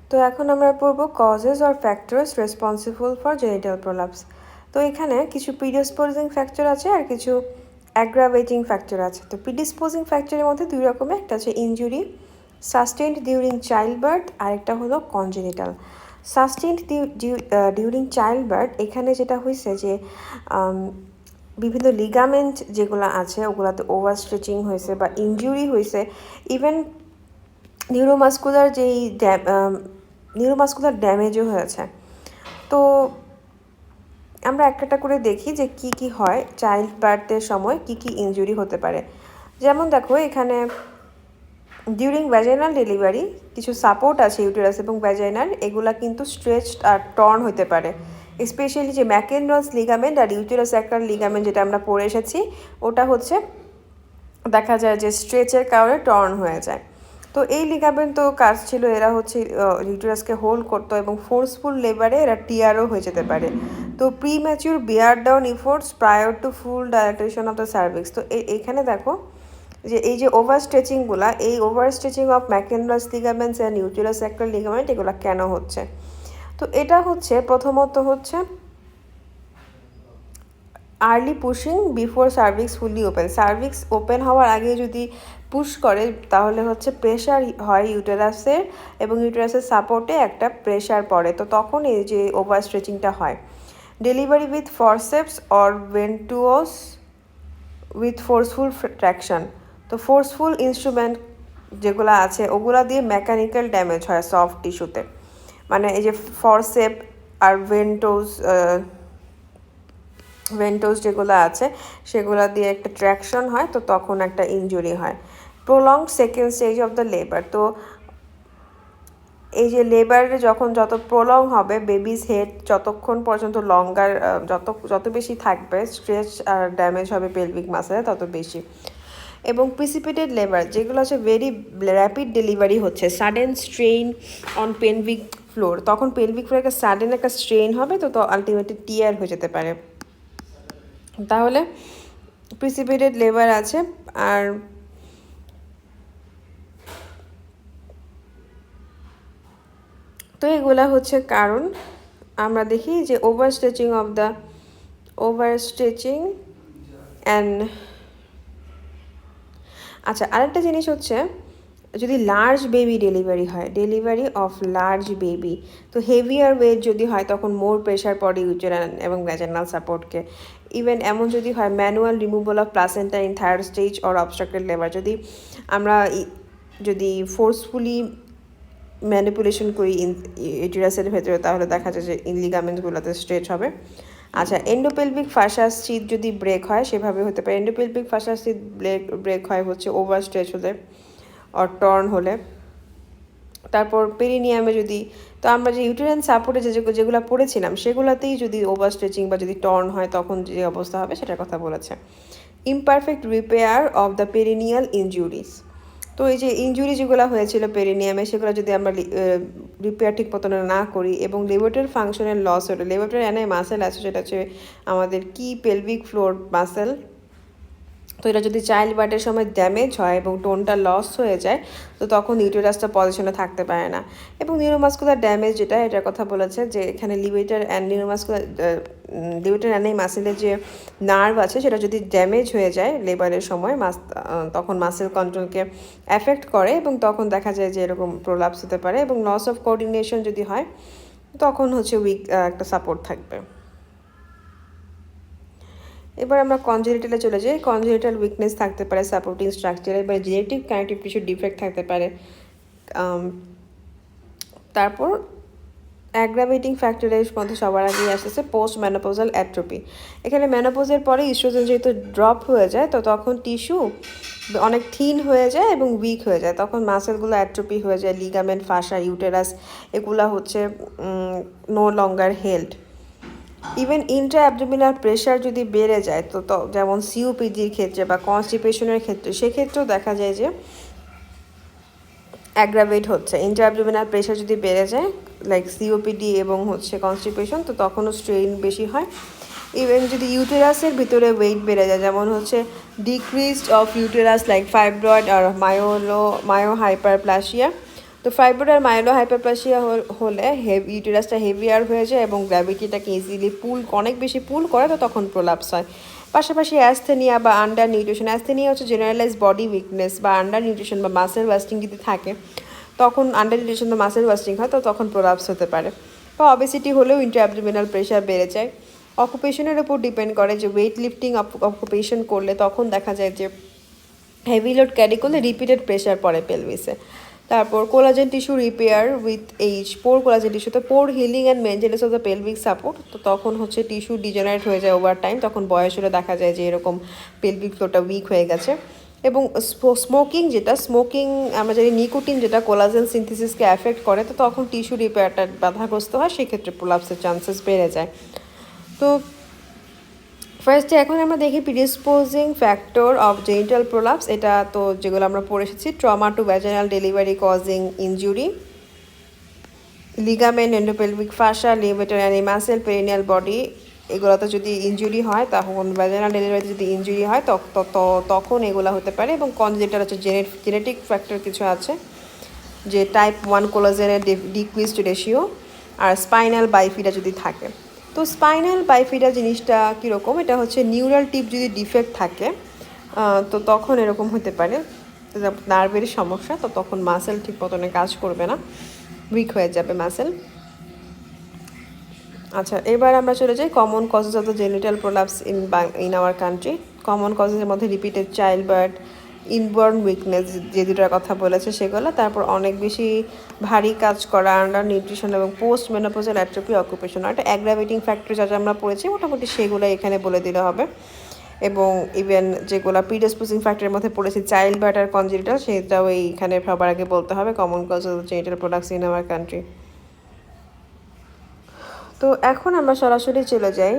তো এখন আমরা পড়ব causes or factors responsible for genital prolapse. তো এখানে কিছু প্রিডিসপোজিং ফ্যাক্টর আছে আর কিছু অ্যাগ্রাভেটিং ফ্যাক্টর আছে। তো প্রিডিসপোজিং ফ্যাক্টরের মধ্যে দুই রকমের, একটা হচ্ছে injury sustained during child birth, আরেকটা হলো congenital. Sustained during child birth, এখানে যেটা হয়েছে যে বিভিন্ন লিগামেন্ট যেগুলো আছে ওগুলোতে ওভার স্ট্রেচিং হয়েছে বা ইনজুরি হয়েছে, ইভেন নিউরোমাস্কুলার নিউরোমাস্কুলার ড্যামেজও হয়েছে। তো আমরা একটা করে দেখি যে কি কি হয় চাইল্ড বার্থের সময়, কি কি ইনজুরি হতে পারে। যেমন দেখো এখানে ডিউরিং ভ্যাজাইনাল ডেলিভারি কিছু সাপোর্ট আছে ইউটেরাস এবং ভ্যাজাইনাল, এগুলা কিন্তু স্ট্রেচড আর টর্ন হতে পারে। স্পেশালি যে ম্যাকেনরস লিগামেন্ট আর ইউটেরাস অ্যাক্টার লিগামেন্ট যেটা আমরা পড়ে এসেছি, ওটা হচ্ছে দেখা যায় যে স্ট্রেচের কারণে টর্ন হয়ে যায়। তো এই লিগামেন্ট তো কাজ ছিল, এরা হচ্ছে ইউটেরাসকে হোল্ড করতো এবং ফোর্সফুল লেবারে এরা টিয়ারও হয়ে যেতে পারে। তো premature bear down efforts prior to full dilatation of the cervix. তো এইখানে দেখো যে এই যে ওভার স্ট্রেচিংগুলা, এই over stretching of Mackenrodt's ligaments and uterosacral ligament, এগুলো কেন হচ্ছে? তো এটা হচ্ছে প্রথমত হচ্ছে early pushing before cervix fully open. Cervix open হওয়ার আগে যদি পুশ করে তাহলে হচ্ছে প্রেশার হয় ইউটেরাসের এবং ইউটেরাসের সাপোর্টে একটা প্রেশার পড়ে, তো তখন এই যে ওভার স্ট্রেচিংটা হয়। Delivery with forceps or ventouse with forceful traction. তো ফোর্সফুল ইনস্ট্রুমেন্ট যেগুলো আছে ওগুলা দিয়ে মেকানিক্যাল ড্যামেজ হয় সফট টিস্যুতে, মানে এই যে ফরসেপ আর ভেন্টোস যেগুলো আছে সেগুলো দিয়ে একটা ট্র্যাকশন হয়, তো তখন একটা ইনজুরি হয়। Prolonged second stage of the labour. তো এই যে লেবারে যখন যত প্রলং হবে, বেবিজ হেড যতক্ষণ পর্যন্ত লঙ্গার যত বেশি থাকবে, স্ট্রেচ আর ড্যামেজ হবে পেলভিক মাসেলে তত বেশি। এবং প্রিসিপিটেড লেবার যেগুলো আছে ভেরি র্যাপিড ডেলিভারি হচ্ছে, sudden strain on pelvic floor, তখন পেলভিক ফ্লোর একটা সাডেন একটা স্ট্রেইন হবে, তো আলটিমেটলি টিয়ার হয়ে যেতে পারে। তাহলে প্রিসিপিটেড লেবার আছে। আর তো এগুলা হচ্ছে কারণ। আমরা দেখি যে ওভার স্ট্রেচিং অ্যান্ড আচ্ছা, আরেকটা জিনিস হচ্ছে যদি large baby delivery of large baby, তো হেভিয়ার ওয়েট যদি হয় তখন মোর প্রেশার পড়ে ইউটেরাইন এবং ভ্যাজাইনাল সাপোর্টকে। ইভেন এমন যদি হয় manual removal of placenta in third stage or obstructed labour, যদি ফোর্সফুলি ম্যানিপুলেশন করি ইউটেরাসের ভেতরে, তাহলে দেখা যায় যে লিগামেন্টসগুলোতে স্ট্রেচ হবে। আচ্ছা, এন্ডোপেলভিক ফাসাস শীত যদি ব্রেক হয় সেভাবে হতে পারে। এন্ডোপেলভিক ফাসাস শীত ব্রেক হয় হচ্ছে ওভার স্ট্রেচ হলে অর টর্ন হলে। তারপর পেরিনিয়ামে তো আমরা যে ইউটেরাইন সাপোর্টে যেগুলো পড়েছিলাম সেগুলোতেই যদি ওভার স্ট্রেচিং বা যদি টর্ন হয় তখন যে অবস্থা হবে সেটার কথা বলেছে। Imperfect repair of the perineal injuries. তো এই যে ইনজুরি যেগুলো হয়েছিল পেরিনিয়ামে, সেগুলো যদি আমরা রিপেয়ার ঠিক মতন না করি এবং লেভেটর ফাংশনের লস হলো, লেভেটর অ্যানাই মাসেল আছে সেটা হচ্ছে আমাদের কি পেলভিক ফ্লোর মাসেল, তো এটা যদি চাইল্ড বার্থের সময় ড্যামেজ হয় এবং টোনটা লস হয়ে যায়, তো তখন ইউটেরাসটা পজিশনে থাকতে পারে না। এবং নিউরোমাস্কুলার ড্যামেজ এটার কথা বলেছে যে এখানে লিভেটার অ্যানাই মাসেলের যে নার্ভ আছে সেটা যদি ড্যামেজ হয়ে যায় লেবারের সময় তখন মাসেল কন্ট্রোলকে অ্যাফেক্ট করে এবং তখন দেখা যায় যে এরকম প্রোলাপস হতে পারে। এবং লস অফ কোঅর্ডিনেশন যদি হয় তখন হচ্ছে উইক একটা সাপোর্ট থাকবে। এবার আমরা কনজেনিটালে চলে যাই। কনজেনিটাল উইকনেস থাকতে পারে সাপোর্টিং স্ট্রাকচারে, এবার জেনেটিক কানেক্টিভ টিস্যু ডিফেক্ট থাকতে পারে। তারপর অ্যাগ্রাভেটিং ফ্যাক্টরের মধ্যে সবার আগেই আসতেছে পোস্ট ম্যানোপোজাল অ্যাট্রোপি। এখানে ম্যানোপোজের পরে ইস্ট্রোজেন যেহেতু ড্রপ হয়ে যায়, তো তখন টিস্যু অনেক থিন হয়ে যায় এবং উইক হয়ে যায়, তখন মাসেলগুলো অ্যাট্রোপি হয়ে যায়, লিগামেন্ট ফাসা ইউটেরাস এগুলা হচ্ছে no longer held. Even intra abdominal pressure যদি বেড়ে যায়, তো যেমন সিওপিডির ক্ষেত্রে বা কনস্টিপেশনের ক্ষেত্রে, সেক্ষেত্রেও দেখা যায় যে অ্যাগ্রাভেট হচ্ছে। ইন্ট্রা অ্যাবডোমিনাল প্রেশার যদি বেড়ে যায় লাইক সিওপিডি এবং হচ্ছে কনস্টিপেশন, তো তখনও স্ট্রেইন বেশি হয়। ইভেন যদি ইউটেরাসের ভিতরে ওয়েট বেড়ে যায়, যেমন হচ্ছে decreased of uterus like fibroid আর মায়ো হাইপারপ্লাসিয়া, তো ফাইব্রয়েড আর মাইলো হাইপারপ্লাসিয়া হলে ইউটেরাসটা হেভিয়ার হয়ে যায় এবং গ্র্যাভিটিটাকে ইজিলি অনেক বেশি পুল করে, তো তখন প্রোলাপস হয়। পাশাপাশি অ্যাস্থেনিয়া বা আন্ডার নিউট্রিশন, অ্যাস্থেনিয়া হচ্ছে জেনারেলাইজ বডি উইকনেস বা আন্ডার নিউট্রিশন বা মাসেল ওয়াস্টিং যদি থাকে, তখন আন্ডার নিউট্রিশন বা মাসেল ওয়াস্টিং হয়, তো তখন প্রোলাপস হতে পারে। বা অবেসিটি হলেও ইন্ট্রাঅ্যাবডোমিনাল প্রেশার বেড়ে যায়। অকুপেশনের উপর ডিপেন্ড করে, যে ওয়েট লিফটিং অকুপেশন করলে তখন দেখা যায় যে হেভি লোড ক্যারি করলে রিপিটেড প্রেশার পড়ে পেলভিসে। তারপর collagen tissue repair with age, collagen টিস্যুতে healing and maintenance of the pelvic support, তো তখন হচ্ছে টিস্যু ডিজেনারেট হয়ে যায় ওভার টাইম, তখন বয়স হলে দেখা যায় যে এরকম পেলভিক ফ্লোটা উইক হয়ে গেছে। এবং স্মোকিং আমরা জানি নিকোটিন যেটা কোলাজেন সিনথেসিসকে অ্যাফেক্ট করে, তো তখন টিস্যু রিপেয়ারটা বাধাগ্রস্ত হয়, সেক্ষেত্রে প্রোলাপসের চান্সেস বেড়ে যায়। তো ফার্স্টে এখন আমরা দেখি predisposing factor of genital prolapse. এটা তো যেগুলো আমরা পড়ে এসেছি, trauma to vaginal delivery causing injury, ligament, endopelvic fascia, levator ani muscle, perineal body, এগুলোতে যদি ইনজুরি হয়, তখন ভ্যাজাইনাল ডেলিভারিতে যদি ইনজুরি হয় তখন এগুলো হতে পারে। এবং কনজেনিটাল হচ্ছে জেনেটিক ফ্যাক্টর কিছু আছে, যে টাইপ 1 কোলাজেনের ডিক্রিজড রেশিও, আর স্পাইনাল বাইফিডা যদি থাকে। তো স্পাইনাল বাইফিডা জিনিসটা কীরকম, এটা হচ্ছে নিউরাল টিপ যদি ডিফেক্ট থাকে, তো তখন এরকম হতে পারে, নার্ভের সমস্যা, তো তখন মাসেল ঠিক মতনে কাজ করবে না, উইক হয়ে যাবে মাসেল। আচ্ছা, এবার আমরা চলে যাই common causes of the genital prolapse in our country. Common কজেসের মধ্যে repeated child birth, inborn weakness, যে দুটার কথা বলেছে সেগুলো, তারপর অনেক বেশি ভারী কাজ করা, আন্ডার নিউট্রিশন এবং পোস্ট মেনোপজাল অ্যাট্রোফি অকুপেশন, একটা অ্যাগ্রাভেটিং ফ্যাক্টর যা আমরা পড়েছি মোটামুটি সেগুলো এখানে বলে দিলে হবে। এবং ইভেন যেগুলো প্রিডিসপোজিং ফ্যাক্টরের মধ্যে পড়েছি, চাইল্ড বার্থ আর কনজেনিটাল, সেটাও এইখানে সবার আগে বলতে হবে, common cause of genital prolapse in our country. তো এখন আমরা সরাসরি চলে যাই